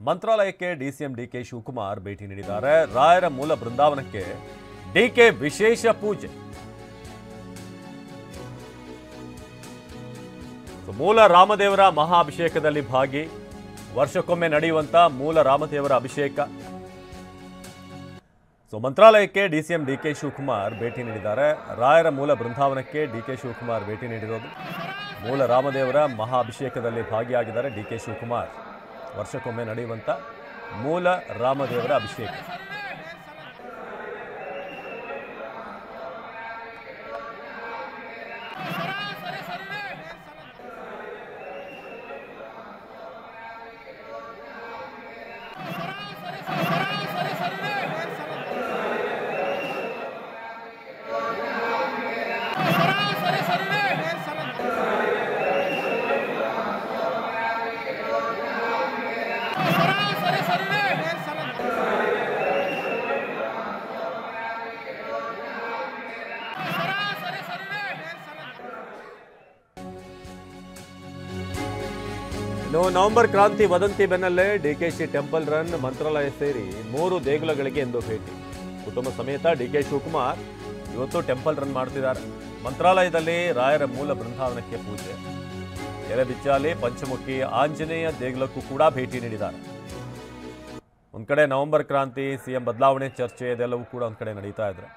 ಮಂತ್ರಾಲಯಕ್ಕೆ ಡಿಸಿಎಂ ಡಿಕೆ ಶಿವಕುಮಾರ್ ಭೇಟಿ ನೀಡಿದ್ದಾರೆ. ರಾಯರ ಮೂಲ ಬೃಂದಾವನಕ್ಕೆ ಡಿಕೆ ವಿಶೇಷ ಪೂಜೆ. ಮೂಲ ರಾಮದೇವರ ಮಹಾಭಿಷೇಕದಲ್ಲಿ ಭಾಗಿ. ವರ್ಷಕ್ಕೊಮ್ಮೆ ನಡೆಯುವಂತ ಮೂಲ ರಾಮದೇವರ ಅಭಿಷೇಕ. ಮಂತ್ರಾಲಯಕ್ಕೆ ಡಿಸಿಎಂ ಡಿಕೆ ಶಿವಕುಮಾರ್ ಭೇಟಿ ನೀಡಿದ್ದಾರೆ. ರಾಯರ ಮೂಲ ಬೃಂದಾವನಕ್ಕೆ ಡಿಕೆ ಶಿವಕುಮಾರ್ ಭೇಟಿ ನೀಡಿರೋದು. ಮೂಲ ರಾಮದೇವರ ಮಹಾಭಿಷೇಕದಲ್ಲಿ ಭಾಗಿಯಾಗಿದ್ದಾರೆ ಡಿಕೆ ಶಿವಕುಮಾರ್. ವರ್ಷಕ್ಕೊಮ್ಮೆ ನಡೆಯುವಂತ ಮೂಲ ರಾಮದೇವರ ಅಭಿಷೇಕ. ನವೆಂಬರ್ ಕ್ರಾಂತಿ ವದಂತಿ ಬೆನ್ನಲ್ಲೇ ಡಿಕೆಶಿ ಟೆಂಪಲ್ ರನ್. ಮಂತ್ರಾಲಯ ಸೇರಿ 3 ದೇಗುಲಗಳಿಗೆ ಎಂದು ಭೇಟಿ. ಕುಟುಂಬ ಸಮೇತ ಡಿಕೆ ಶಿವಕುಮಾರ್ ಇವತ್ತು ಟೆಂಪಲ್ ರನ್ ಮಾಡ್ತಿದ್ದಾರೆ. ಮಂತ್ರಾಲಯದಲ್ಲಿ ರಾಯರ ಮೂಲ ಬೃಂದಾವನಕ್ಕೆ ಪೂಜೆ. ಎಲೆಬಿಚ್ಚಾಲಿ ಪಂಚಮುಖಿ ಆಂಜನೇಯ ದೇಗುಲಕ್ಕೂ ಕೂಡ ಭೇಟಿ ನೀಡಿದ್ದಾರೆ. ಒಂದ್ ಕಡೆ ನವೆಂಬರ್ ಕ್ರಾಂತಿ, ಸಿಎಂ ಬದಲಾವಣೆ ಚರ್ಚೆ ಇದೆಲ್ಲವೂ ಕೂಡ ಒಂದ್ ಕಡೆ ನಡೀತಾ ಇದ್ರೆ,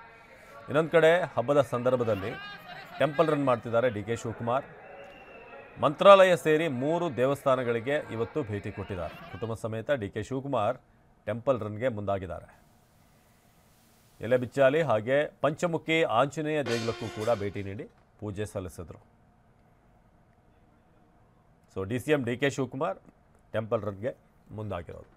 ಇನ್ನೊಂದು ಕಡೆ ಹಬ್ಬದ ಸಂದರ್ಭದಲ್ಲಿ ಟೆಂಪಲ್ ರನ್ ಮಾಡ್ತಿದ್ದಾರೆ ಡಿಕೆ ಶಿವಕುಮಾರ್. ಮಂತ್ರಾಲಯ ಸೇರಿ 3 ದೇವಸ್ಥಾನಗಳಿಗೆ ಇವತ್ತು ಭೇಟಿ ಕೊಟ್ಟಿದ್ದಾರೆ. ಕುಟುಂಬ ಸಮೇತ ಡಿಕೆ ಶಿವಕುಮಾರ್ ಟೆಂಪಲ್ ರನ್ಗೆ ಮುಂದಾಗಿದ್ದಾರೆ. ಎಲೆಬಿಚ್ಚಾಲಿ ಹಾಗೆ ಪಂಚಮುಖಿ ಆಂಜನೇಯ ದೇಗುಲಕ್ಕೂ ಕೂಡ ಭೇಟಿ ನೀಡಿ ಪೂಜೆ ಸಲ್ಲಿಸಿದ್ರು. ಡಿಸಿಎಂ ಡಿಕೆ ಶಿವಕುಮಾರ್ ಟೆಂಪಲ್ ರನ್ಗೆ ಮುಂದಾಗಿರೋದು.